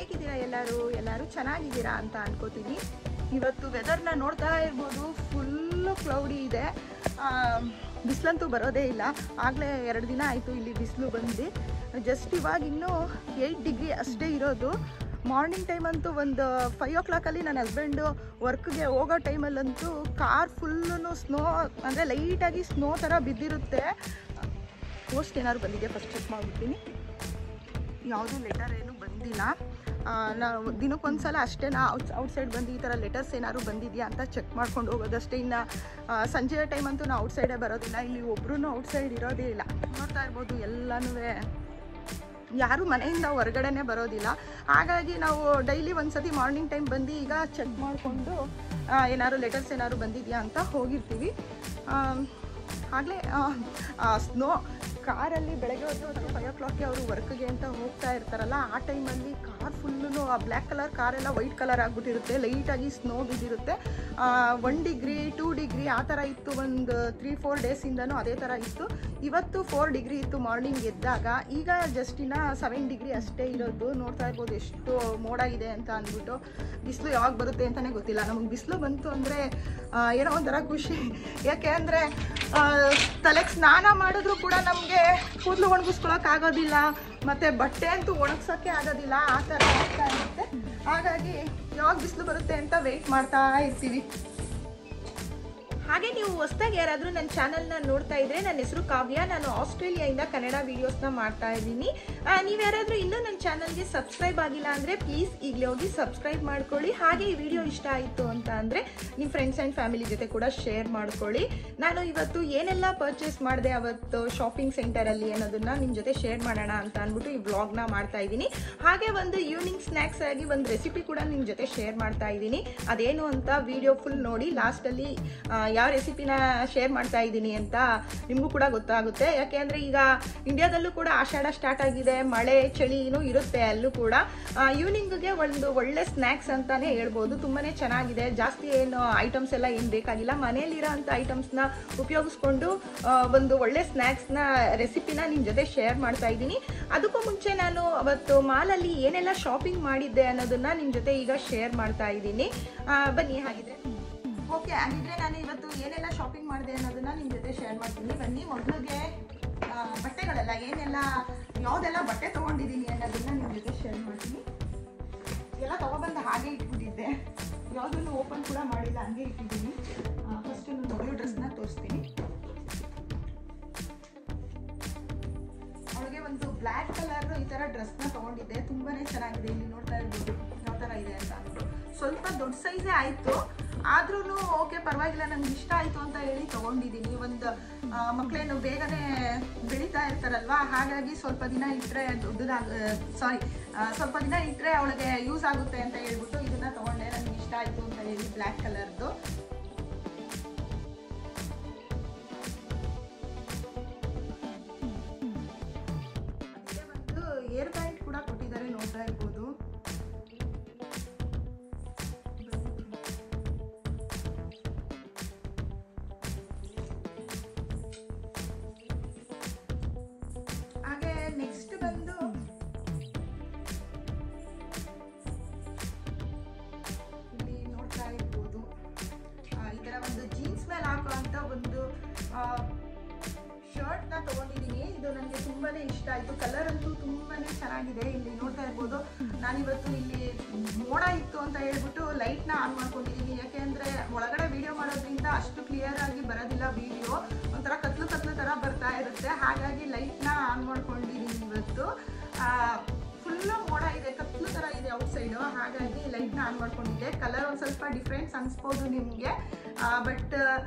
ಹೇಗಿದ್ದೀರಾ ಎಲ್ಲರೂ ಚೆನ್ನಾಗಿದ್ದೀರಾ ಅಂತ ಅನ್ಕೋತೀನಿ. ಇವತ್ತು ವೆದರ್ನ ನೋಡ್ತಾ ಇರ್ಬೋದು, ಫುಲ್ಲು ಕ್ಲೌಡಿ ಇದೆ. ಬಿಸಿಲಂತೂ ಬರೋದೇ ಇಲ್ಲ. ಆಗಲೇ 2 ದಿನ ಆಯಿತು ಇಲ್ಲಿ ಬಿಸಿಲು ಬಂದು. ಜಸ್ಟ್ ಇವಾಗ ಇನ್ನೂ 8 ಡಿಗ್ರಿ ಅಷ್ಟೇ ಇರೋದು. ಮಾರ್ನಿಂಗ್ ಟೈಮ್ ಅಂತೂ ಒಂದು 5 o'clock ನನ್ನ ಹಸ್ಬೆಂಡು ವರ್ಕ್ಗೆ ಹೋಗೋ ಟೈಮಲ್ಲಂತೂ ಕಾರ್ ಫುಲ್ಲು ಸ್ನೋ, ಅಂದರೆ ಲೈಟಾಗಿ ಸ್ನೋ ಥರ ಬಿದ್ದಿರುತ್ತೆ. ಪೋಸ್ಟ್ ಏನಾದ್ರು ಬಂದಿದೆ ಫಸ್ಟ್ ಚೆಕ್ ಮಾಡಿಬಿಡ್ತೀನಿ. ಯಾವುದೂ ಲೆಟರ್ ಏನೂ ಬಂದಿಲ್ಲ. ನಾವು ದಿನಕ್ಕೊಂದ್ಸಲ ಅಷ್ಟೇ ಔಟ್ಸೈಡ್ ಬಂದು ಈ ಥರ ಲೆಟರ್ಸ್ ಏನಾದ್ರು ಬಂದಿದೆಯಾ ಅಂತ ಚೆಕ್ ಮಾಡ್ಕೊಂಡು ಹೋಗೋದಷ್ಟೇ. ಇನ್ನು ಸಂಜೆ ಟೈಮ್ ಅಂತೂ ನಾವು ಔಟ್ಸೈಡೇ ಬರೋದಿಲ್ಲ. ಇಲ್ಲಿ ಒಬ್ರೂ ಔಟ್ಸೈಡ್ ಇರೋದೇ ಇಲ್ಲ. ನೋಡ್ತಾ ಇರ್ಬೋದು, ಎಲ್ಲನೂ ಯಾರೂ ಮನೆಯಿಂದ ಹೊರಗಡೆನೇ ಬರೋದಿಲ್ಲ. ಹಾಗಾಗಿ ನಾವು ಡೈಲಿ ಒಂದ್ಸತಿ ಮಾರ್ನಿಂಗ್ ಟೈಮ್ ಬಂದು ಈಗ ಚೆಕ್ ಮಾಡಿಕೊಂಡು ಏನಾದ್ರು ಲೆಟರ್ಸ್ ಏನಾದ್ರು ಬಂದಿದೆಯಾ ಅಂತ ಹೋಗಿರ್ತೀವಿ. ಆಗಲೇ ಸ್ನೋ ಕಾರಲ್ಲಿ ಬೆಳಗ್ಗೆ ಹೊತ್ತು 5 o'clock ಅವರು ವರ್ಕ್ಗೆ ಅಂತ ಹೋಗ್ತಾ ಇರ್ತಾರಲ್ಲ, ಆ ಟೈಮಲ್ಲಿ ಕಾರ್ ಫುಲ್ಲು ಆ ಬ್ಲ್ಯಾಕ್ ಕಲರ್ ಕಾರೆಲ್ಲ ವೈಟ್ ಕಲರ್ ಆಗಿಬಿಟ್ಟಿರುತ್ತೆ. ಲೈಟಾಗಿ ಸ್ನೋ ಬಿದ್ದಿರುತ್ತೆ. 1 ಡಿಗ್ರಿ 2 ಡಿಗ್ರಿ ಆ ಥರ ಇತ್ತು. ಒಂದು 3-4 ಡೇಸಿಂದನೂ ಅದೇ ಥರ ಇತ್ತು. ಇವತ್ತು 4 ಡಿಗ್ರಿ ಇತ್ತು ಮಾರ್ನಿಂಗ್ ಎದ್ದಾಗ. ಈಗ ಜಸ್ಟ್ ಇನ್ನು 7 ಡಿಗ್ರಿ ಅಷ್ಟೇ ಇರೋದು. ನೋಡ್ತಾ ಇರ್ಬೋದು ಎಷ್ಟು ಮೋಡ ಇದೆ ಅಂತ ಅಂದ್ಬಿಟ್ಟು. ಬಿಸಿಲು ಯಾವಾಗ ಬರುತ್ತೆ ಅಂತಲೇ ಗೊತ್ತಿಲ್ಲ. ನಮಗೆ ಬಿಸಿಲು ಬಂತು ಅಂದರೆ ಏನೋ ಒಂಥರ ಖುಷಿ. ಯಾಕೆ ಅಂದರೆ ತಲೆಗೆ ಸ್ನಾನ ಮಾಡಿದ್ರು ಕೂಡ ನಮಗೆ ಕೂದಲು ಒಣಗಿಸ್ಕೊಳಕ್ಕಾಗೋದಿಲ್ಲ, ಮತ್ತು ಬಟ್ಟೆ ಅಂತೂ ಒಣಗ್ಸೋಕ್ಕೆ ಆಗೋದಿಲ್ಲ. ಆ ಥರ ಆಗ್ತಾ ಇರುತ್ತೆ. ಹಾಗಾಗಿ ಯಾವಾಗ ಬಿಸಿಲು ಬರುತ್ತೆ ಅಂತ ವೆಯ್ಟ್ ಮಾಡ್ತಾ ಇರ್ತೀವಿ. ಹಾಗೆ ನೀವು ಹೊಸದಾಗಿ ಯಾರಾದರೂ ನನ್ನ ಚಾನಲ್ನ ನೋಡ್ತಾ ಇದ್ರೆ, ನನ್ನ ಹೆಸರು ಕಾವ್ಯ. ನಾನು ಆಸ್ಟ್ರೇಲಿಯಾಯಿಂದ ಕನ್ನಡ ವೀಡಿಯೋಸ್ನ ಮಾಡ್ತಾ ಇದ್ದೀನಿ. ನೀವು ಯಾರಾದರೂ ಇನ್ನೂ ನನ್ನ ಚಾನಲ್ಗೆ ಸಬ್ಸ್ಕ್ರೈಬ್ ಆಗಿಲ್ಲ ಅಂದರೆ ಪ್ಲೀಸ್ ಈಗಲೇ ಹೋಗಿ ಸಬ್ಸ್ಕ್ರೈಬ್ ಮಾಡ್ಕೊಳ್ಳಿ. ಹಾಗೆ ಈ ವಿಡಿಯೋ ಇಷ್ಟ ಆಯಿತು ಅಂತ ಅಂದರೆ ನಿಮ್ಮ ಫ್ರೆಂಡ್ಸ್ ಆ್ಯಂಡ್ ಫ್ಯಾಮಿಲಿ ಜೊತೆ ಕೂಡ ಶೇರ್ ಮಾಡ್ಕೊಳ್ಳಿ. ನಾನು ಇವತ್ತು ಏನೆಲ್ಲ ಪರ್ಚೇಸ್ ಮಾಡಿದೆ ಅವತ್ತು ಶಾಪಿಂಗ್ ಸೆಂಟರಲ್ಲಿ ಅನ್ನೋದನ್ನು ನಿಮ್ಮ ಜೊತೆ ಶೇರ್ ಮಾಡೋಣ ಅಂತ ಅಂದ್ಬಿಟ್ಟು ಈ ವ್ಲಾಗ್ನ ಮಾಡ್ತಾ ಇದ್ದೀನಿ. ಹಾಗೆ ಒಂದು ಈವ್ನಿಂಗ್ ಸ್ನ್ಯಾಕ್ಸ್ ಆಗಿ ಒಂದು ರೆಸಿಪಿ ಕೂಡ ನಿಮ್ಮ ಜೊತೆ ಶೇರ್ ಮಾಡ್ತಾ ಇದ್ದೀನಿ. ಅದೇನು ಅಂತ ವಿಡಿಯೋ ಫುಲ್ ನೋಡಿ. ಲಾಸ್ಟಲ್ಲಿ ಯಾವ ರೆಸಿಪಿನ ಶೇರ್ ಮಾಡ್ತಾ ಇದ್ದೀನಿ ಅಂತ ನಿಮಗೂ ಕೂಡ ಗೊತ್ತಾಗುತ್ತೆ. ಯಾಕೆ ಅಂದರೆ ಈಗ ಇಂಡಿಯಾದಲ್ಲೂ ಕೂಡ ಆಷಾಢ ಸ್ಟಾರ್ಟ್ ಆಗಿದೆ. ಮಳೆ ಚಳಿನೂ ಇರುತ್ತೆ ಅಲ್ಲೂ ಕೂಡ. ಈವ್ನಿಂಗ್ಗೆ ಒಂದು ಒಳ್ಳೆ ಸ್ನ್ಯಾಕ್ಸ್ ಅಂತಾನೆ ಹೇಳ್ಬೋದು. ತುಂಬಾ ಚೆನ್ನಾಗಿದೆ. ಜಾಸ್ತಿ ಏನು ಐಟಮ್ಸ್ ಎಲ್ಲ ಏನು ಬೇಕಾಗಿಲ್ಲ. ಮನೆಯಲ್ಲಿರೋ ಅಂಥ ಐಟಮ್ಸ್ನ ಉಪಯೋಗಿಸ್ಕೊಂಡು ಒಂದು ಒಳ್ಳೆ ಸ್ನ್ಯಾಕ್ಸ್ನ ರೆಸಿಪಿನ ನಿಮ್ಮ ಜೊತೆ ಶೇರ್ ಮಾಡ್ತಾ ಇದ್ದೀನಿ. ಅದಕ್ಕೂ ಮುಂಚೆ ನಾನು ಅವತ್ತು ಮಾಲಲ್ಲಿ ಏನೆಲ್ಲ ಶಾಪಿಂಗ್ ಮಾಡಿದ್ದೆ ಅನ್ನೋದನ್ನ ನಿಮ್ಮ ಜೊತೆ ಈಗ ಶೇರ್ ಮಾಡ್ತಾ ಇದ್ದೀನಿ. ಬನ್ನಿ. ಹಾಗಿದ್ರೆ ಓಕೆ, ಹಾಗಿದ್ರೆ ನಾನು ಇವತ್ತು ಏನೆಲ್ಲ ಶಾಪಿಂಗ್ ಮಾಡಿದೆ ಅನ್ನೋದನ್ನ ನಿಮ್ಮ ಜೊತೆ ಶೇರ್ ಮಾಡ್ತೀನಿ. ಬನ್ನಿ. ಮೊದಲಿಗೆ ಬಟ್ಟೆಗಳೆಲ್ಲ ಯಾವುದೆಲ್ಲ ಬಟ್ಟೆ ತೊಗೊಂಡಿದ್ದೀನಿ ಅನ್ನೋದನ್ನ ನಿಮ್ಮ ಜೊತೆ ಶೇರ್ ಮಾಡ್ತೀನಿ. ಎಲ್ಲ ತೊಗೊಬಂದು ಹಾಗೆ ಇಟ್ಬಿಟ್ಟಿದ್ದೆ, ಯಾವುದನ್ನು ಓಪನ್ ಕೂಡ ಮಾಡಿಲ್ಲ, ಹಂಗೆ ಇಟ್ಟಿದ್ದೀನಿ. ಫಸ್ಟ್ ಮೊದಲು ಡ್ರೆಸ್ನ ತೋರಿಸ್ತೀನಿ. ಅವಳಿಗೆ ಒಂದು ಬ್ಲ್ಯಾಕ್ ಕಲರ್ ಈ ಥರ ಡ್ರೆಸ್ನ ತೊಗೊಂಡಿದ್ದೆ. ತುಂಬಾ ಚೆನ್ನಾಗಿದೆ. ಇಲ್ಲಿ ನೋಡ್ತಾ ಇರ್ಬೋದು ಯಾವ ಥರ ಇದೆ ಅಂತ ಅಂದ್ಬಿಟ್ಟು. ಸ್ವಲ್ಪ ದೊಡ್ಡ ಸೈಜೇ ಆಯಿತು, ಆದ್ರೂ ಓಕೆ ಪರವಾಗಿಲ್ಲ, ನನಗೆ ಇಷ್ಟ ಆಯಿತು ಅಂತ ಹೇಳಿ ತೊಗೊಂಡಿದ್ದೀನಿ. ಒಂದು ಮಕ್ಕಳೇನು ಬೇಗನೆ ಬೆಳೀತಾ ಇರ್ತಾರಲ್ವ, ಹಾಗಾಗಿ ಸ್ವಲ್ಪ ದಿನ ಇಟ್ಟರೆ ಸ್ವಲ್ಪ ದಿನ ಇಟ್ಟರೆ ಅವಳಿಗೆ ಯೂಸ್ ಆಗುತ್ತೆ ಅಂತ ಹೇಳ್ಬಿಟ್ಟು ಇದನ್ನು ತೊಗೊಂಡೆ. ನನಗೆ ಇಷ್ಟ ಆಯಿತು ಅಂತ ಹೇಳಿ ಬ್ಲ್ಯಾಕ್ ಕಲರ್ದು. ಅದೇ ಒಂದು ಏರ್ ಬ್ಯಾಂಡ್ ಕೂಡ ಕೊಟ್ಟಿದ್ದಾರೆ, ನೋಡ್ತಾ ಇರ್ಬೋದು. ನೆಕ್ಸ್ಟ್ ಬಂದು ಇಲ್ಲಿ ನೋಡ್ತಾ ಇರ್ಬೋದು, ಈ ಥರ ಒಂದು ಜೀನ್ಸ್ ಮೇಲೆ ಹಾಕುವಂಥ ಒಂದು ಶರ್ಟ್ನ ತೊಗೊಂಡಿದ್ದೀನಿ. ಇದು ನನಗೆ ತುಂಬಾ ಇಷ್ಟ ಆಯಿತು. ಕಲರ್ ಅಂತೂ ತುಂಬಾ ಚೆನ್ನಾಗಿದೆ. ಇಲ್ಲಿ ನೋಡ್ತಾ ಇರ್ಬೋದು, ನಾನಿವತ್ತು ಇಲ್ಲಿ ಮೋಡ ಇತ್ತು ಅಂತ ಹೇಳ್ಬಿಟ್ಟು ಲೈಟ್ನ ಆನ್ ಮಾಡ್ಕೊಂಡಿದ್ದೀನಿ. ಯಾಕೆ ಅಂದರೆ ಒಳಗಡೆ ವಿಡಿಯೋ ಮಾಡೋದ್ರಿಂದ ಅಷ್ಟು ಕ್ಲಿಯರ್ ಆಗಿ ಬರೋದಿಲ್ಲ ವಿಡಿಯೋ, ಒಂಥರ ಕತ್ಲು ಥರ ಬರ್ತಾ ಇರುತ್ತೆ. ಹಾಗಾಗಿ ಲೈಟ್ನ ಆನ್ ಮಾಡ್ಕೊಂಡಿದ್ದೀನಿ ಇವತ್ತು. ಫುಲ್ಲು ಮೋಡ ಇದೆ, ಕತ್ಲು ಥರ ಇದೆ ಔಟ್ಸೈಡು. ಹಾಗಾಗಿ ಲೈಟ್ನ ಆನ್ ಮಾಡ್ಕೊಂಡಿದ್ದೆ. ಕಲರ್ ಒಂದು ಸ್ವಲ್ಪ ಡಿಫ್ರೆನ್ಸ್ ಅನಿಸ್ಬೋದು ನಿಮಗೆ, ಬಟ್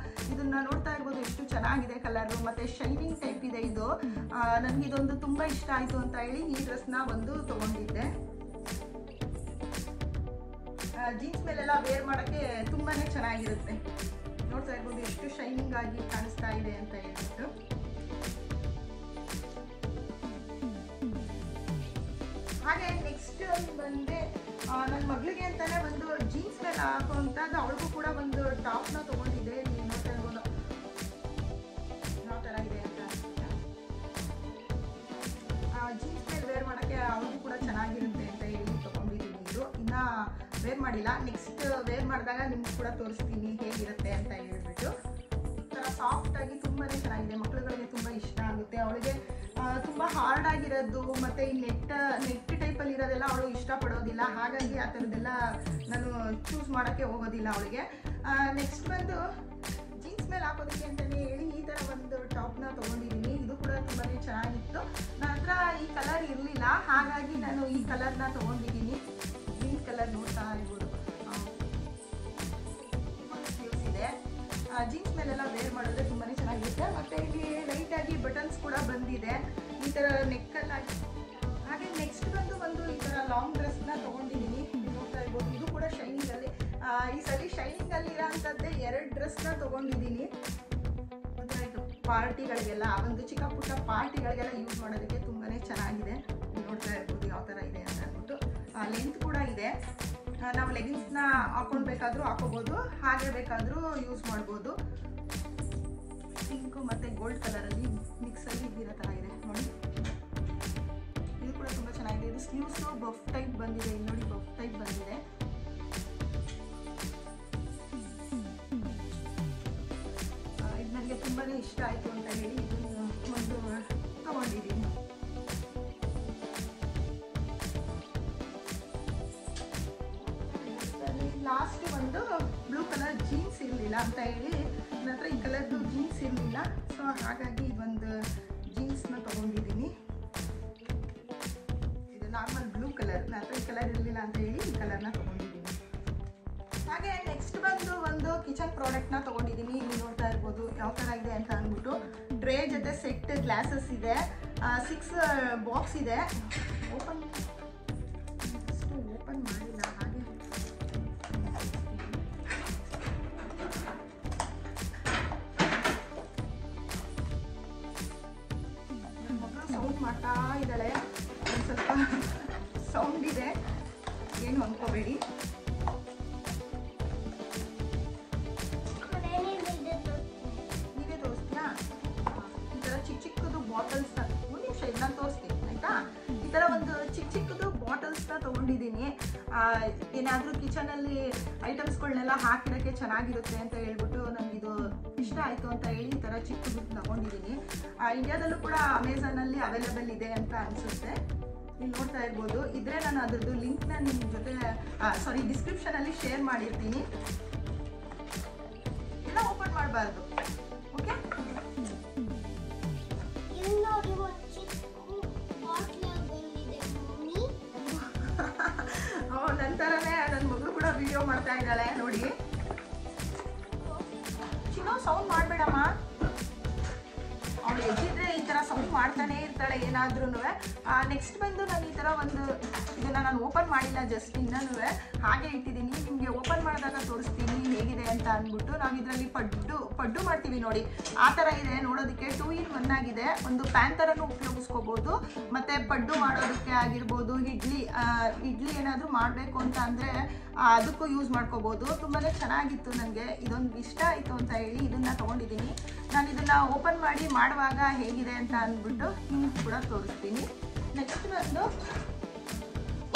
ಇದನ್ನು ನೋಡ್ತಾ ಇರ್ಬೋದು ಎಷ್ಟು ಚೆನ್ನಾಗಿದೆ ಕಲರು, ಮತ್ತು ಶೈನಿಂಗ್ ಟೈಪ್ ಇದೆ ಇದು. ನನಗೆ ಇದೊಂದು ತುಂಬ ಇಷ್ಟ ಆಯಿತು ಅಂತ ಹೇಳಿ ಈ ಡ್ರೆಸ್ನ ಒಂದು ತೊಗೊಂಡಿದ್ದೆ. ಜೀನ್ಸ್ ಮೇಲೆಲ್ಲ ವೇರ್ ಮಾಡೋಕ್ಕೆ ತುಂಬಾ ಚೆನ್ನಾಗಿರುತ್ತೆ. ನೋಡ್ತಾ ಇರ್ಬೋದು ಎಷ್ಟು ಶೈನಿಂಗ್ ಆಗಿ ಕಾಣಿಸ್ತಾ ಇದೆ ಅಂತ ಹೇಳ್ಬಿಟ್ಟು. ಹಾಗೆ ನೆಕ್ಸ್ಟ್ ಬಂದೆ ನನ್ನ ಮಗಳಿಗೆ ಅಂತಾನೆ ಒಂದು ಜೀನ್ಸ್ ಮೇಲೆ ಹಾಕುವಂಥದ್ದು, ಅವಳಿಗೂ ಕೂಡ ಒಂದು ಟಾಪ್ನ ತೊಗೊಂಡಿದ್ದೆ. ನೀವು ನೋಡ್ತಾ ಇರ್ಬೋದು ಯಾವ ಥರ ಇದೆ ಅಂತ. ಜೀನ್ಸ್ ಮೇಲೆ ವೇರ್ ಮಾಡೋಕ್ಕೆ ಅವಳಿಗೂ ಕೂಡ ಚೆನ್ನಾಗಿರುತ್ತೆ ಅಂತ ಹೇಳಿ ತೊಗೊಂಡಿದ್ದೀನಿ. ವೇರ್ ಮಾಡಿಲ್ಲ. ನೆಕ್ಸ್ಟ್ ವೇರ್ ಮಾಡಿದಾಗ ನಿಮ್ಗೆ ಕೂಡ ತೋರಿಸ್ತೀನಿ ಹೇಗಿರುತ್ತೆ ಅಂತ ಹೇಳ್ಬಿಟ್ಟು. ಥರ ಸಾಫ್ಟಾಗಿ ತುಂಬಾ ಚೆನ್ನಾಗಿದೆ, ಮಕ್ಳುಗಳಿಗೆ ತುಂಬ ಇಷ್ಟ ಆಗುತ್ತೆ. ಅವಳಿಗೆ ತುಂಬ ಹಾರ್ಡ್ ಆಗಿರೋದು ಮತ್ತು ಈ ನೆಟ್ ಟೈಪಲ್ಲಿ ಇರೋದೆಲ್ಲ ಅವಳು ಇಷ್ಟಪಡೋದಿಲ್ಲ, ಹಾಗಾಗಿ ಆ ಥರದ್ದೆಲ್ಲ ನಾನು ಚೂಸ್ ಮಾಡೋಕ್ಕೆ ಹೋಗೋದಿಲ್ಲ ಅವಳಿಗೆ. ನೆಕ್ಸ್ಟ್ ಬಂದು ಜೀನ್ಸ್ ಮೇಲೆ ಹಾಕೋದಕ್ಕೆ ಅಂತಲೇ ಹೇಳಿ ಈ ಥರ ಒಂದು ಟಾಪ್ನ ತೊಗೊಂಡಿದ್ದೀನಿ. ಇದು ಕೂಡ ತುಂಬಾ ಚೆನ್ನಾಗಿತ್ತು. ನನ್ನ ಹತ್ರ ಈ ಕಲರ್ ಇರಲಿಲ್ಲ, ಹಾಗಾಗಿ ನಾನು ಈ ಕಲರ್ನ ತೊಗೊಂಡಿದ್ದೀನಿ. ಗ್ರೀನ್ ಕಲರ್ ನೋಡ್ತಾ ಇರ್ಬೋದು, ಸ್ಲೀವ್ಸ್ ಇದೆ. ಜೀನ್ಸ್ ಮೇಲೆಲ್ಲ ವೇರ್ ಮಾಡಿದ್ರೆ ತುಂಬಾ ಚೆನ್ನಾಗಿರುತ್ತೆ. ಮತ್ತು ಇಲ್ಲಿ ಲೈಟಾಗಿ ಬಟನ್ಸ್ ಕೂಡ ಬಂದಿದೆ ಈ ಥರ ನೆಕ್ಕಲ್ಲಾಗಿ. ಹಾಗೆ ನೆಕ್ಸ್ಟ್ ಬಂದು ಒಂದು ಈ ಥರ ಲಾಂಗ್ ಡ್ರೆಸ್ನ ತೊಗೊಂಡಿದ್ದೀನಿ, ನೋಡ್ತಾ ಇರ್ಬೋದು. ಇದು ಕೂಡ ಶೈನಿಂಗಲ್ಲಿ, ಈ ಸಲ ಶೈನಿಂಗಲ್ಲಿರೋ ಅಂಥದ್ದೇ 2 ಡ್ರೆಸ್ನ ತೊಗೊಂಡಿದ್ದೀನಿ. ಪಾರ್ಟಿಗಳಿಗೆಲ್ಲ, ಒಂದು ಚಿಕ್ಕ ಪುಟ್ಟ ಪಾರ್ಟಿಗಳಿಗೆಲ್ಲ ಯೂಸ್ ಮಾಡೋದಕ್ಕೆ ತುಂಬಾ ಚೆನ್ನಾಗಿದೆ. ನೋಡ್ತಾ ಇರ್ಬೋದು ಯಾವ ಥರ ಇದೆ ಅಂತ ಅಂದ್ಬಿಟ್ಟು. ಲೆಂತ್ ಕೂಡ ಇದೆ, ನಾವು ಲೆಗಿನ್ಸ್ನ ಹಾಕ್ಕೊಳ್ಬೇಕಾದ್ರೂ ಹಾಕೋಬೋದು, ಹಾಗೆ ಬೇಕಾದರೂ ಯೂಸ್ ಮಾಡ್ಬೋದು. ಪಿಂಕು ಮತ್ತು ಗೋಲ್ಡ್ ಕಲರಲ್ಲಿ ಮಿಕ್ಸಲ್ಲಿ ಇರೋ ಥರ ಇದೆ ನೋಡಿ. ಇದು ಕೂಡ ತುಂಬ ಚೆನ್ನಾಗಿದೆ. ಇದು ಸ್ಲೀವ್ಸು ಬಫ್ ಟೈಪ್ ಬಂದಿದೆ, ಇಲ್ಲಿ ನೋಡಿ ಬಫ್ ಟೈಪ್ ಬಂದಿದೆ. ಇದು ನನಗೆ ತುಂಬಾ ಇಷ್ಟ ಆಯಿತು ಅಂತ ಹೇಳಿ ಇದನ್ನು ಒಂದು ತಗೊಂಡಿದ್ದೀನಿ. ಲಾಸ್ಟ್ ಒಂದು ಬ್ಲೂ ಕಲರ್ ಜೀನ್ಸ್ ಇರಲಿಲ್ಲ ಅಂತ ಹೇಳಿ ನನ್ನ ಹತ್ರ ಈ ಕಲರ್ದು ಜೀನ್ಸ್ ಇರಲಿಲ್ಲ, ಸೊ ಹಾಗಾಗಿ ಇದೊಂದು ಜೀನ್ಸ್ನ ತೊಗೊಂಡಿದ್ದೀನಿ. ಇದು ನಾರ್ಮಲ್ ಬ್ಲೂ ಕಲರ್, ನನ್ನ ಹತ್ರ ಈ ಕಲರ್ ಇರಲಿಲ್ಲ ಅಂತ ಹೇಳಿ ಈ ಕಲರ್ನ ತೊಗೊಂಡಿದ್ದೀನಿ. ಹಾಗೆ ನೆಕ್ಸ್ಟ್ ಬಂದು ಒಂದು ಕಿಚನ್ ಪ್ರಾಡಕ್ಟ್ನ ತೊಗೊಂಡಿದ್ದೀನಿ. ಇಲ್ಲಿ ನೋಡ್ತಾ ಇರ್ಬೋದು ಯಾವ ಥರ ಇದೆ ಅಂತ ಅಂದ್ಬಿಟ್ಟು. ಟ್ರೇ ಜೊತೆ ಸೆಟ್ ಗ್ಲಾಸಸ್ ಇದೆ, 6 ಬಾಕ್ಸ್ ಇದೆ. ಓಪನ್ ಮಾಡಿಲ್ಲ, ಹಾಗೆ ಸೌಂಡ್ ಮಾಡ್ತಾ ಇದ್ದಾಳೆ, ಒಂದು ಸ್ವಲ್ಪ ಸೌಂಡ್ ಇದೆ, ಏನು ಅನ್ಕೋಬೇಡಿ. ನೀವೇ ತೋರಿಸ್ತೀಯಾ? ಈ ಥರ ಚಿಕ್ಕದು ಬಾಟಲ್ಸ್ನ ಒಂದು ನಿಮಿಷ ನಾನು ತೋರಿಸ್ತೀನಿ ಆಯಿತಾ. ಈ ಥರ ಒಂದು ಚಿಕ್ಕದು ಬಾಟಲ್ಸ್ನ ತೊಗೊಂಡಿದ್ದೀನಿ. ಏನಾದರೂ ಕಿಚನಲ್ಲಿ ಐಟಮ್ಸ್ಗಳನ್ನೆಲ್ಲ ಹಾಕಿರೋಕ್ಕೆ ಚೆನ್ನಾಗಿರುತ್ತೆ ಅಂತ ಹೇಳ್ಬಿಟ್ಟು ನನಗಿದು ಇಷ್ಟ ಆಯಿತು ಅಂತ ಹೇಳಿ ಈ ಥರ ಚಿಕ್ಕದು ತಗೊಂಡಿದ್ದೀನಿ. ಇಂಡಿಯಾದಲ್ಲೂ ಕೂಡ ಅಮೆಝಾನಲ್ಲಿ ಅವೈಲೇಬಲ್ ಇದೆ ಅಂತ ಅನಿಸುತ್ತೆ. ಇಲ್ಲಿ ನೋಡ್ತಾ ಇರ್ಬೋದು. ಇದ್ರೆ ನಾನು ಅದರದ್ದು ಲಿಂಕ್ನ ನಿಮ್ಮ ಜೊತೆ ಡಿಸ್ಕ್ರಿಪ್ಷನಲ್ಲಿ ಶೇರ್ ಮಾಡಿರ್ತೀನಿ. ಎಲ್ಲ ಓಪನ್ ಮಾಡಬಾರ್ದು, ಓಕೆ? ನಂತರನೇ ನನ್ನ ಮಗಳು ಕೂಡ ವಿಡಿಯೋ ಮಾಡ್ತಾ ಇದ್ದಾಳೆ ನೋಡಿ. ಚಿನ್ನೋ ಸೌಂಡ್ ಮಾಡಬೇಡಮ್ಮ, ಅವಳು ಎದ್ದಿದ್ರೆ ಈ ಥರ ಸೌಂಡ್ ಮಾಡ್ತಾನೆ ಇರ್ತಾಳೆ ಏನಾದ್ರೂ. ನೆಕ್ಸ್ಟ್ ಬಂದು ನಾನು ಈ ಥರ ಒಂದು ಇದನ್ನು ನಾನು ಓಪನ್ ಮಾಡಿಲ್ಲ, ಜಸ್ಟ್ ಇನ್ನೂ ಹಾಗೆ ಇಟ್ಟಿದ್ದೀನಿ. ನಿಮಗೆ ಓಪನ್ ಮಾಡಿದಾಗ ತೋರಿಸ್ತೀನಿ ಹೇಗಿದೆ ಅಂತ ಅಂದ್ಬಿಟ್ಟು. ನಾವು ಇದರಲ್ಲಿ ಪಡ್ಡು ಮಾಡ್ತೀವಿ ನೋಡಿ, ಆ ಥರ ಇದೆ ನೋಡೋದಕ್ಕೆ. 2 in 1 ಆಗಿದೆ. ಒಂದು ಪ್ಯಾನ್ ಥರನೂ ಉಪಯೋಗಿಸ್ಕೋಬೋದು, ಮತ್ತು ಪಡ್ಡು ಮಾಡೋದಕ್ಕೆ ಆಗಿರ್ಬೋದು, ಇಡ್ಲಿ ಏನಾದರೂ ಮಾಡಬೇಕು ಅಂತ ಅಂದರೆ ಅದಕ್ಕೂ ಯೂಸ್ ಮಾಡ್ಕೋಬೋದು. ತುಂಬಾ ಚೆನ್ನಾಗಿತ್ತು, ನನಗೆ ಇದೊಂದು ಇಷ್ಟ ಆಯಿತು ಅಂತ ಹೇಳಿ ಇದನ್ನು ತೊಗೊಂಡಿದ್ದೀನಿ. ನಾನು ಇದನ್ನು ಓಪನ್ ಮಾಡಿ ಮಾಡುವಾಗ ಹೇಗಿದೆ ಅಂತ ಅಂದ್ಬಿಟ್ಟು ನಿಮ್ಗೆ ಕೂಡ ತೋರಿಸ್ತೀನಿ. ನೆಕ್ಸ್ಟ್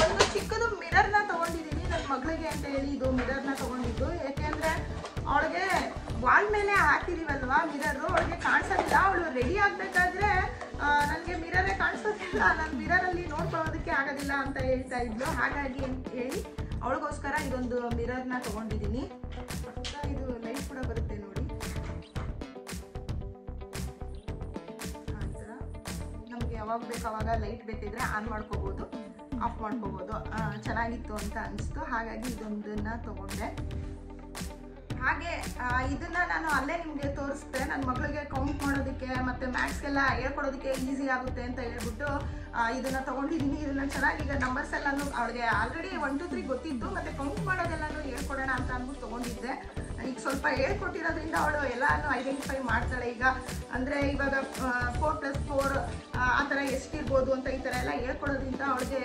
ಒಂದು ಚಿಕ್ಕದು ಮಿರರ್ನ ತೊಗೊಂಡಿದ್ದೀನಿ ನನ್ನ ಮಗಳಿಗೆ ಅಂತ ಹೇಳಿ. ಇದು ಮಿರರ್ನ ತೊಗೊಂಡಿದ್ದು ಯಾಕೆಂದರೆ ಅವಳಿಗೆ ವಾಲ್ ಮೇಲೆ ಹಾಕಿದೀವಲ್ವಾ ಮಿರರು, ಅವಳಿಗೆ ಕಾಣಿಸೋದಿಲ್ಲ. ಅವಳು ರೆಡಿ ಆಗಬೇಕಾದ್ರೆ ನನಗೆ ಮಿರರೇ ಕಾಣಿಸೋದಿಲ್ಲ, ನಾನು ಮಿರರಲ್ಲಿ ನೋಡ್ಕೊಳ್ಳೋದಕ್ಕೆ ಆಗೋದಿಲ್ಲ ಅಂತ ಹೇಳ್ತಾ ಇದ್ಲು. ಹಾಗಾಗಿ ಅಂತ ಹೇಳಿ ಅವಳಿಗೋಸ್ಕರ ಇದೊಂದು ಮಿರರ್ನ ತೊಗೊಂಡಿದ್ದೀನಿ. ಇದು ಲೈಟ್ ಕೂಡ ಬರುತ್ತೆ ನೋಡಿ, ಆ ಥರ ನಮಗೆ ಯಾವಾಗ ಬೇಕು ಅವಾಗ ಲೈಟ್ ಬೇಕಿದ್ರೆ ಆನ್ ಮಾಡ್ಕೋಬೋದು, ಆಫ್ ಮಾಡ್ಕೋಬೋದು. ಚೆನ್ನಾಗಿತ್ತು ಅಂತ ಅನಿಸ್ತು, ಹಾಗಾಗಿ ಇದೊಂದನ್ನು ತೊಗೊಂಡೆ. ಹಾಗೆ ಇದನ್ನು ನಾನು ಅಲ್ಲೇ ನಿಮಗೆ ತೋರಿಸ್ದೆ. ನನ್ನ ಮಗಳಿಗೆ ಕೌಂಟ್ ಮಾಡೋದಕ್ಕೆ ಮತ್ತು ಮ್ಯಾಥ್ಸ್ಗೆಲ್ಲ ಹೇಳ್ಕೊಡೋದಕ್ಕೆ ಈಸಿ ಆಗುತ್ತೆ ಅಂತ ಹೇಳ್ಬಿಟ್ಟು ಇದನ್ನು ತೊಗೊಂಡಿದ್ದೀನಿ. ಇದನ್ನು ಚೆನ್ನಾಗಿ ಈಗ ನಂಬರ್ಸ್ ಎಲ್ಲನೂ ಅವಳಿಗೆ ಆಲ್ರೆಡಿ 1 2 3 ಗೊತ್ತಿತ್ತು, ಮತ್ತು ಕೌಂಟ್ ಮಾಡೋದೆಲ್ಲನೂ ಹೇಳ್ಕೊಡೋಣ ಅಂತ ಅಂದ್ಬಿಟ್ಟು ತೊಗೊಂಡಿದ್ದೆ. ಈಗ ಸ್ವಲ್ಪ ಹೇಳ್ಕೊಟ್ಟಿರೋದ್ರಿಂದ ಅವಳು ಎಲ್ಲನೂ ಐಡೆಂಟಿಫೈ ಮಾಡ್ತಾಳೆ ಈಗ. ಅಂದರೆ ಇವಾಗ 4 + 4 ಆ ಥರ ಎಷ್ಟಿರ್ಬೋದು ಅಂತ ಈ ಥರ ಎಲ್ಲ ಹೇಳ್ಕೊಡೋದ್ರಿಂದ ಅವಳಿಗೆ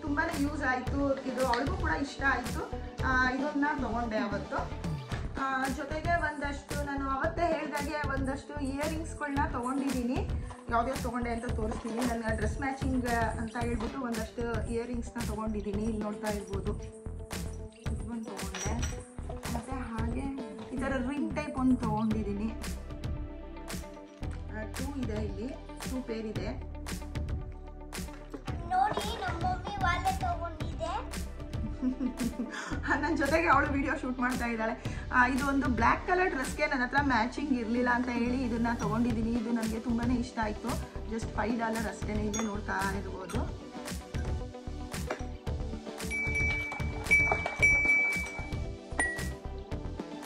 ತುಂಬಾ ಯೂಸ್ ಆಯಿತು. ಇದು ಅವಳಿಗೂ ಕೂಡ ಇಷ್ಟ ಆಯಿತು. ಇದನ್ನು ತೊಗೊಂಡೆ ಅವತ್ತು. ಜೊತೆಗೆ ಒಂದಷ್ಟು ನಾನು ಅವತ್ತೇ ಹೇಳಿದಾಗೆ ಒಂದಷ್ಟು ಇಯರಿಂಗ್ಸ್ಗಳನ್ನ ತೊಗೊಂಡಿದ್ದೀನಿ. ಯಾವ್ಯಾವ್ದು ತೊಗೊಂಡೆ ಅಂತ ತೋರಿಸ್ತೀನಿ. ನನ್ನ ಡ್ರೆಸ್ ಮ್ಯಾಚಿಂಗ್ ಅಂತ ಹೇಳ್ಬಿಟ್ಟು ಒಂದಷ್ಟು ಇಯರಿಂಗ್ಸ್ನ ತೊಗೊಂಡಿದ್ದೀನಿ. ಇಲ್ಲಿ ನೋಡ್ತಾ ಇರ್ಬೋದು ಥರ ರಿಂಗ್ ಟೈಪ್ ಒಂದು ತೊಗೊಂಡಿದ್ದೀನಿ. 2 ಇದೆ, ಇಲ್ಲಿ 2 ಪೇರ್ ಇದೆ ನೋಡಿ. ನಮ್ಮ ಮಮ್ಮಿ ವಾಲೆ ತಗೊಂಡಿದೆ. ನನ್ನ ಜೊತೆಗೆ ಅವಳು ವಿಡಿಯೋ ಶೂಟ್ ಮಾಡ್ತಾ ಇದ್ದಾಳೆ. ಇದು ಒಂದು ಬ್ಲ್ಯಾಕ್ ಕಲರ್ ಡ್ರೆಸ್ಗೆ ನನ್ನ ಹತ್ರ ಮ್ಯಾಚಿಂಗ್ ಇರಲಿಲ್ಲ ಅಂತ ಹೇಳಿ ಇದನ್ನ ತೊಗೊಂಡಿದ್ದೀನಿ. ಇದು ನನಗೆ ತುಂಬಾ ಇಷ್ಟ ಆಯಿತು. ಜಸ್ಟ್ $5 ಅಷ್ಟೇ. ಇಲ್ಲೇ ನೋಡ್ತಾ ಇರ್ಬೋದು.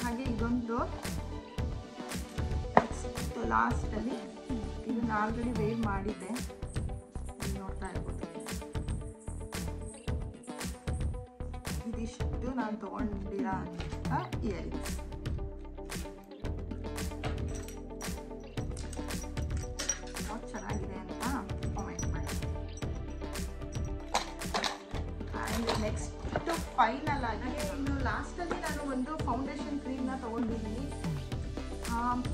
ಹಾಗೆ ಇದೊಂದು ಲಾಸ್ಟಲ್ಲಿ ಇದನ್ನ ಆಲ್ರೆಡಿ ವೇರ್ ಮಾಡಿದ್ದೆ, ನೋಡ್ತಾ ಇರ್ಬೋದು. ಇದಿಷ್ಟು ನಾನು ತೊಗೊಂಡಿರೋ ಅಂತ ಇಯರಿಂಗ್ಸ್. ಚೆನ್ನಾಗಿದೆ ಅಂತ ಕಾಮೆಂಟ್ ಮಾಡಿ. ಆ್ಯಂಡ್ ನೆಕ್ಸ್ಟ್ ಫೈನಲ್ ಆಗಿ ಇನ್ನು ಲಾಸ್ಟಲ್ಲಿ ನಾನು ಒಂದು ಫೌಂಡೇಶನ್ ಕ್ರೀಮ್ನ ತೊಗೊಂಡಿದ್ದೀನಿ.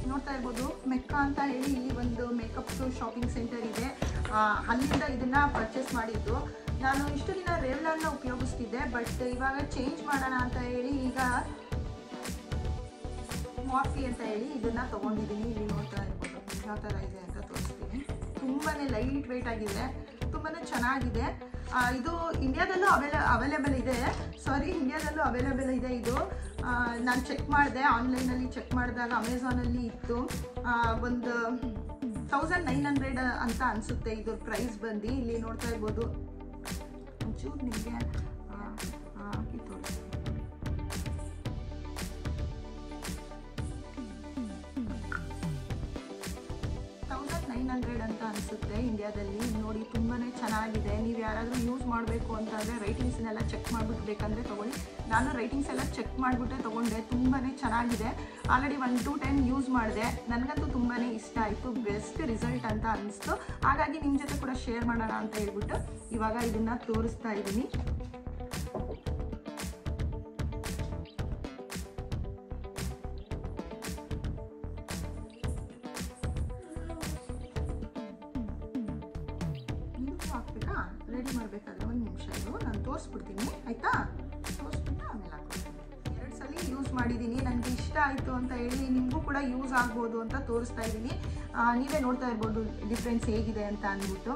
ನೋಡ್ತಾ ಇರ್ಬೋದು, ಮೆಕ್ಕಾ ಅಂತ ಹೇಳಿ ಇಲ್ಲಿ ಒಂದು ಮೇಕಪ್ ಶಾಪಿಂಗ್ ಸೆಂಟರ್ ಇದೆ. ಅಲ್ಲಿಂದ ಇದನ್ನು ಪರ್ಚೇಸ್ ಮಾಡಿದ್ದು. ನಾನು ಇಷ್ಟು ದಿನ ರೇವ್ಲಾನ್ನ ಉಪಯೋಗಿಸ್ತಿದ್ದೆ, ಬಟ್ ಇವಾಗ ಚೇಂಜ್ ಮಾಡೋಣ ಅಂತ ಹೇಳಿ ಈಗ ಮಾರ್ಫಿ ಅಂತ ಹೇಳಿ ಇದನ್ನು ತೊಗೊಂಡಿದ್ದೀನಿ. ಇಲ್ಲಿ ನೋಡ್ತಾ ಇರ್ಬೋದು ಯಾವ ಥರ ಇದೆ ಅಂತ ತೋರಿಸ್ತೀನಿ. ತುಂಬಾ ಲೈಟ್ ವೆಯ್ಟ್ ಆಗಿದೆ, ತುಂಬಾ ಚೆನ್ನಾಗಿದೆ. ಇದು ಇಂಡಿಯಾದಲ್ಲೂ ಅವೈಲೇಬಲ್ ಇದೆ. ಇಂಡಿಯಾದಲ್ಲೂ ಅವೈಲೇಬಲ್ ಇದೆ. ಇದು ನಾನು ಚೆಕ್ ಮಾಡಿದೆ, ಆನ್ಲೈನಲ್ಲಿ ಚೆಕ್ ಮಾಡಿದಾಗ ಅಮೆಝಾನಲ್ಲಿ ಇತ್ತು. ಒಂದು 1900 ಅಂತ ಅನಿಸುತ್ತೆ ಇದು ಪ್ರೈಸ್ ಬಂದು. ಇಲ್ಲಿ ನೋಡ್ತಾ ಇರ್ಬೋದು, ಒಂಚೂರು ನಿಮಗೆ ಹಾಕಿ ತೋರಿಸ್ತೀನಿ. 1900 ಅಂತ ಅನಿಸುತ್ತೆ ಇಂಡಿಯಾದಲ್ಲಿ. ನೋಡಿ, ತುಂಬಾ ಚೆನ್ನಾಗಿದೆ. ನೀವು ಯಾರಾದರೂ ಯೂಸ್ ಮಾಡಬೇಕು ಅಂತಂದರೆ ರೈಟಿಂಗ್ಸ್ನೆಲ್ಲ ಚೆಕ್ ಮಾಡಿಬಿಟ್ಟು ಬೇಕಂದರೆ ತೊಗೊಳ್ಳಿ. ನಾನು ರೈಟಿಂಗ್ಸ್ ಎಲ್ಲ ಚೆಕ್ ಮಾಡಿಬಿಟ್ಟೆ ತೊಗೊಂಡೆ. ತುಂಬಾ ಚೆನ್ನಾಗಿದೆ. ಆಲ್ರೆಡಿ 1-2 ಟೈಮ್ ಯೂಸ್ ಮಾಡಿದೆ. ನನಗಂತೂ ತುಂಬಾ ಇಷ್ಟ ಆಯಿತು. ಬೆಸ್ಟ್ ರಿಸಲ್ಟ್ ಅಂತ ಅನಿಸ್ತು. ಹಾಗಾಗಿ ನಿಮ್ಮ ಜೊತೆ ಕೂಡ ಶೇರ್ ಮಾಡೋಣ ಅಂತ ಹೇಳ್ಬಿಟ್ಟು ಇವಾಗ ಇದನ್ನು ತೋರಿಸ್ತಾ ಇದ್ದೀನಿ. ಹಾಕ್ಬೇಕಾ? ರೆಡಿ ಮಾಡಬೇಕಾದ್ರೆ 1 ನಿಮಿಷ ಇದು ನಾನು ತೋರಿಸ್ಬಿಡ್ತೀನಿ, ಆಯಿತಾ? ತೋರಿಸ್ಬಿಟ್ಟು ಆಮೇಲೆ ಹಾಕ್ತೀನಿ. 2 ಸಲ ಯೂಸ್ ಮಾಡಿದ್ದೀನಿ. ನನಗೆ ಇಷ್ಟ ಆಯಿತು ಅಂತ ಹೇಳಿ ನಿಮಗೂ ಕೂಡ ಯೂಸ್ ಆಗ್ಬೋದು ಅಂತ ತೋರಿಸ್ತಾ ಇದ್ದೀನಿ. ನೀವೇ ನೋಡ್ತಾ ಇರ್ಬೋದು ಡಿಫ್ರೆನ್ಸ್ ಹೇಗಿದೆ ಅಂತ ಅಂದ್ಬಿಟ್ಟು.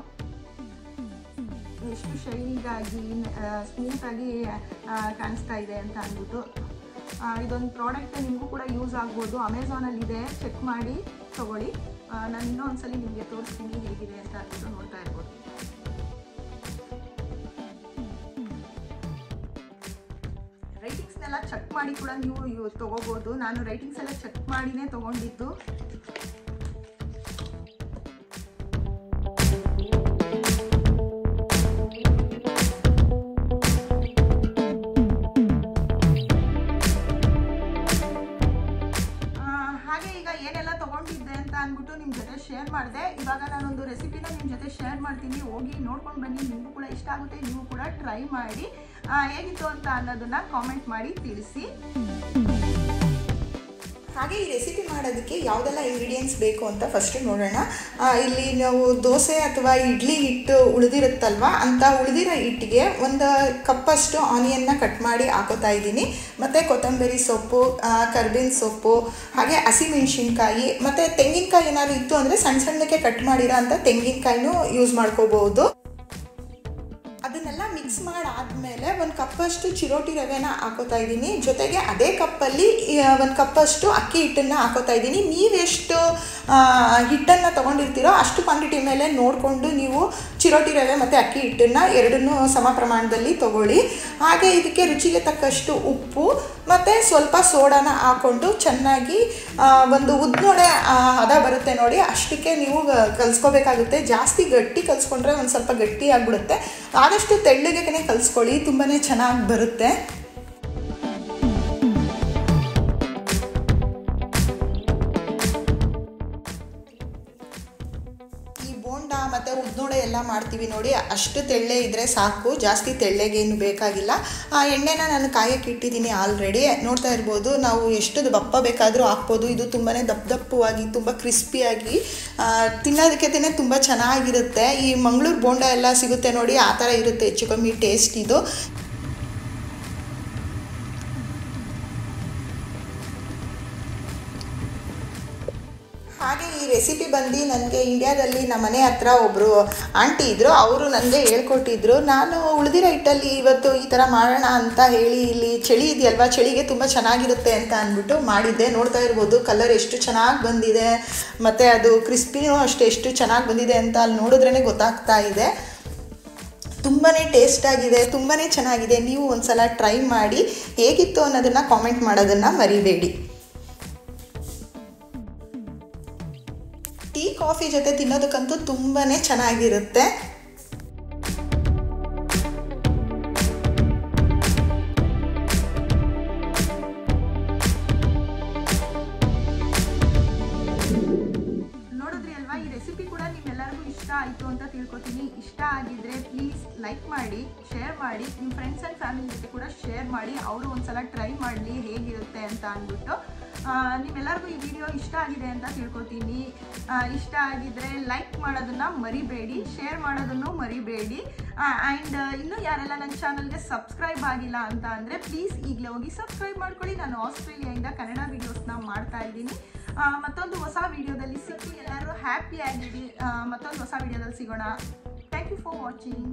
ಎಷ್ಟು ಶೈನಿಗಾಗಿ ಸ್ಮೂತಾಗಿ ಕಾಣಿಸ್ತಾ ಇದೆ ಅಂತ ಅಂದ್ಬಿಟ್ಟು. ಇದೊಂದು ಪ್ರಾಡಕ್ಟ್ ನಿಮಗೂ ಕೂಡ ಯೂಸ್ ಆಗ್ಬೋದು. ಅಮೆಝಾನಲ್ಲಿದೆ, ಚೆಕ್ ಮಾಡಿ ತೊಗೊಳ್ಳಿ. ನಾನು ಇನ್ನೊಂದ್ಸಲ ನಿಮಗೆ ತೋರಿಸ್ತೀನಿ ಹೇಗಿದೆ ಅಂತ ಅಂದ್ಬಿಟ್ಟು. ನೋಡ್ತಾ ಇರ್ಬೋದು. ರೈಟಿಂಗ್ಸ್ನೆಲ್ಲ ಚೆಕ್ ಮಾಡಿ ಕೂಡ ನೀವು ತೊಗೋಬೋದು. ನಾನು ರೈಟಿಂಗ್ಸ್ ಎಲ್ಲ ಚೆಕ್ ಮಾಡಿನೇ ತೊಗೊಂಡಿದ್ದು. ಹಾಗೆ ಈಗ ಏನೆಲ್ಲ ತೊಗೊಂಡಿದ್ದೆ ಅಂತ ಅಂದ್ಬಿಟ್ಟು ನಿಮ್ಮ ಜೊತೆ ಶೇರ್ ಮಾಡಿದೆ. ಇವಾಗ ನಾನೊಂದು ರೆಸಿಪಿನ ನಿಮ್ಮ ಜೊತೆ ಶೇರ್ ಮಾಡ್ತೀನಿ. ಹೋಗಿ ನೋಡ್ಕೊಂಡು ಬನ್ನಿ. ನಿಮಗೂ ಕೂಡ ಇಷ್ಟ ಆಗುತ್ತೆ. ನೀವು ಕೂಡ ಟ್ರೈ ಮಾಡಿ ಹೇಗಿತ್ತು ಅಂತ ಅನ್ನೋದನ್ನು ಕಾಮೆಂಟ್ ಮಾಡಿ ತಿಳಿಸಿ. ಹಾಗೆ ಈ ರೆಸಿಪಿ ಮಾಡೋದಕ್ಕೆ ಯಾವುದೆಲ್ಲ ಇಂಗ್ರೀಡಿಯೆಂಟ್ಸ್ ಬೇಕು ಅಂತ ಫಸ್ಟು ನೋಡೋಣ. ಇಲ್ಲಿ ನಾವು ದೋಸೆ ಅಥವಾ ಇಡ್ಲಿ ಹಿಟ್ಟು ಉಳಿದಿರುತ್ತಲ್ವ, ಅಂತ ಉಳಿದಿರೋ ಹಿಟ್ಟಿಗೆ 1 ಕಪ್ಪಷ್ಟು ಆನಿಯನ್ನ ಕಟ್ ಮಾಡಿ ಹಾಕೋತಾ ಇದ್ದೀನಿ. ಮತ್ತು ಕೊತ್ತಂಬರಿ ಸೊಪ್ಪು, ಕರ್ಬೇವಿನ ಸೊಪ್ಪು, ಹಾಗೆ ಹಸಿಮೆಣಸಿನ್ಕಾಯಿ ಮತ್ತು ತೆಂಗಿನಕಾಯಿ ಏನಾದ್ರು ಇತ್ತು ಅಂದರೆ ಸಣ್ಣ ಸಣ್ಣಕ್ಕೆ ಕಟ್ ಮಾಡಿರೋ ಅಂಥ ತೆಂಗಿನಕಾಯಿನೂ ಯೂಸ್ ಮಾಡ್ಕೋಬಹುದು. ಅದನ್ನೆಲ್ಲ ಮಿಕ್ಸ್ ಮಾಡಾದ್ಮೇಲೆ 1 ಕಪ್ಪಷ್ಟು ಚಿರೋಟಿ ರವೆನ ಹಾಕೋತಾ ಇದ್ದೀನಿ. ಜೊತೆಗೆ ಅದೇ ಕಪ್ಪಲ್ಲಿ 1 ಕಪ್ಪಷ್ಟು ಅಕ್ಕಿ ಹಿಟ್ಟನ್ನು ಹಾಕೋತಾ ಇದ್ದೀನಿ. ನೀವೆಷ್ಟು ಹಿಟ್ಟನ್ನು ತೊಗೊಂಡಿರ್ತೀರೋ ಅಷ್ಟು ಕ್ವಾಂಟಿಟಿ ಮೇಲೆ ನೋಡಿಕೊಂಡು ನೀವು ಚಿರೋಟಿ ರವೆ ಮತ್ತು ಅಕ್ಕಿ ಹಿಟ್ಟನ್ನು ಎರಡನ್ನೂ ಸಮ ಪ್ರಮಾಣದಲ್ಲಿ ತೊಗೊಳ್ಳಿ. ಹಾಗೆ ಇದಕ್ಕೆ ರುಚಿಗೆ ತಕ್ಕಷ್ಟು ಉಪ್ಪು ಮತ್ತು ಸ್ವಲ್ಪ ಸೋಡಾನ ಹಾಕ್ಕೊಂಡು ಚೆನ್ನಾಗಿ ಒಂದು ಉದ್ನೊಡೆ ಹದ ಬರುತ್ತೆ ನೋಡಿ, ಅಷ್ಟಕ್ಕೆ ನೀವು ಕಲಿಸ್ಕೋಬೇಕಾಗುತ್ತೆ. ಜಾಸ್ತಿ ಗಟ್ಟಿ ಕಲಿಸ್ಕೊಂಡ್ರೆ ಒಂದು ಸ್ವಲ್ಪ ಗಟ್ಟಿ ಆಗಿಬಿಡುತ್ತೆ. ಆದಷ್ಟು ತೆಳ್ಳಗೆ ಕಲಿಸ್ಕೊಳ್ಳಿ, ತುಂಬಾ ಚೆನ್ನಾಗಿ ಬರುತ್ತೆ. ಮತ್ತು ಉದ್ನೋಡೆ ಎಲ್ಲ ಮಾಡ್ತೀವಿ ನೋಡಿ, ಅಷ್ಟು ತೆಳ್ಳೆ ಇದ್ದರೆ ಸಾಕು, ಜಾಸ್ತಿ ತೆಳ್ಳೆಗೇನು ಬೇಕಾಗಿಲ್ಲ. ಆ ಎಣ್ಣೆನ ನಾನು ಕಾಯಕ್ಕೆ ಇಟ್ಟಿದ್ದೀನಿ ಆಲ್ರೆಡಿ. ನೋಡ್ತಾ ಇರ್ಬೋದು, ನಾವು ಎಷ್ಟು ದಪ್ಪ ಬೇಕಾದರೂ ಹಾಕ್ಬೋದು. ಇದು ತುಂಬಾ ದಪ್ಪವಾಗಿ ತುಂಬ ಕ್ರಿಸ್ಪಿಯಾಗಿ ತಿನ್ನೋದಕ್ಕೆ ತುಂಬ ಚೆನ್ನಾಗಿರುತ್ತೆ. ಈ ಮಂಗಳೂರು ಬೋಂಡ ಎಲ್ಲ ಸಿಗುತ್ತೆ ನೋಡಿ, ಆ ಥರ ಇರುತ್ತೆ ಹೆಚ್ಚು ಕಮ್ಮಿ ಟೇಸ್ಟ್ ಇದು. ಹಾಗೆ ಈ ರೆಸಿಪಿ ಬಂದು ನನಗೆ ಇಂಡಿಯಾದಲ್ಲಿ ನಮ್ಮ ಮನೆ ಹತ್ರ ಒಬ್ಬರು ಆಂಟಿ ಇದ್ದರು, ಅವರು ನನಗೆ ಹೇಳ್ಕೊಟ್ಟಿದ್ರು. ನಾನು ಉಳಿದಿರೋ ಹಿಟ್ಟಲ್ಲಿ ಇವತ್ತು ಈ ಥರ ಮಾಡೋಣ ಅಂತ ಹೇಳಿ, ಇಲ್ಲಿ ಚಳಿ ಇದೆಯಲ್ವ, ಚಳಿಗೆ ತುಂಬ ಚೆನ್ನಾಗಿರುತ್ತೆ ಅಂತ ಅಂದ್ಬಿಟ್ಟು ಮಾಡಿದ್ದೆ. ನೋಡ್ತಾ ಇರ್ಬೋದು ಕಲರ್ ಎಷ್ಟು ಚೆನ್ನಾಗಿ ಬಂದಿದೆ, ಮತ್ತು ಅದು ಕ್ರಿಸ್ಪಿನೂ ಎಷ್ಟು ಚೆನ್ನಾಗಿ ಬಂದಿದೆ ಅಂತ ಅಲ್ಲಿ ನೋಡಿದ್ರೇ ಗೊತ್ತಾಗ್ತಾ ಇದೆ. ತುಂಬಾ ಟೇಸ್ಟಾಗಿದೆ, ತುಂಬಾ ಚೆನ್ನಾಗಿದೆ. ನೀವು ಒಂದು ಸಲ ಟ್ರೈ ಮಾಡಿ, ಹೇಗಿತ್ತು ಅನ್ನೋದನ್ನು ಕಾಮೆಂಟ್ ಮಾಡೋದನ್ನು ಮರಿಬೇಡಿ. ಟೀ ಕಾಫಿ ಜೊತೆ ತಿನ್ನೋದಕ್ಕಂತೂ ತುಂಬಾ ಚೆನ್ನಾಗಿರುತ್ತೆ. ನೋಡಿದ್ರಿ ಅಲ್ವಾ, ಈ ರೆಸಿಪಿ ಕೂಡ ನಿಮ್ಮೆಲ್ಲರಿಗೂ ಇಷ್ಟ ಆಯಿತು ಅಂತ ತಿಳ್ಕೊತೀನಿ. ಇಷ್ಟ ಆಗಿದ್ರೆ ಪ್ಲೀಸ್ ಲೈಕ್ ಮಾಡಿ, ಶೇರ್ ಮಾಡಿ, ನಿಮ್ಮ ಫ್ರೆಂಡ್ಸ್ ಆ್ಯಂಡ್ ಫ್ಯಾಮಿಲಿ ಜೊತೆ ಕೂಡ ಶೇರ್ ಮಾಡಿ, ಅವರು ಒಂದ್ಸಲ ಟ್ರೈ ಮಾಡಲಿ ಹೇಗಿರುತ್ತೆ ಅಂತ ಅಂದ್ಬಿಟ್ಟು. ನಿಮ್ಮೆಲ್ಲರಿಗೂ ಈ ವಿಡಿಯೋ ಇಷ್ಟ ಆಗಿದೆ ಅಂತ ತಿಳ್ಕೊತೀನಿ. ಇಷ್ಟ ಆಗಿದ್ರೆ ಲೈಕ್ ಮಾಡೋದನ್ನು ಮರಿಬೇಡಿ, ಶೇರ್ ಮಾಡೋದನ್ನು ಮರಿಬೇಡಿ. ಆ್ಯಂಡ್ ಇನ್ನೂ ಯಾರೆಲ್ಲ ನನ್ನ ಚಾನಲ್ಗೆ ಸಬ್ಸ್ಕ್ರೈಬ್ ಆಗಿಲ್ಲ ಅಂತ ಅಂದರೆ ಪ್ಲೀಸ್ ಈಗಲೇ ಹೋಗಿ ಸಬ್ಸ್ಕ್ರೈಬ್ ಮಾಡ್ಕೊಳ್ಳಿ. ನಾನು ಆಸ್ಟ್ರೇಲಿಯಾದಿಂದ ಕನ್ನಡ ವೀಡಿಯೋಸ್ನ ಮಾಡ್ತಾ ಇದ್ದೀನಿ. ಮತ್ತೊಂದು ಹೊಸ ವಿಡಿಯೋದಲ್ಲಿ ಸಿಕ್ಕಿ ಎಲ್ಲರೂ ಹ್ಯಾಪಿ ಆಗಿರಿ. ಮತ್ತೊಂದು ಹೊಸ ವಿಡಿಯೋದಲ್ಲಿ ಸಿಗೋಣ. Thank you for watching.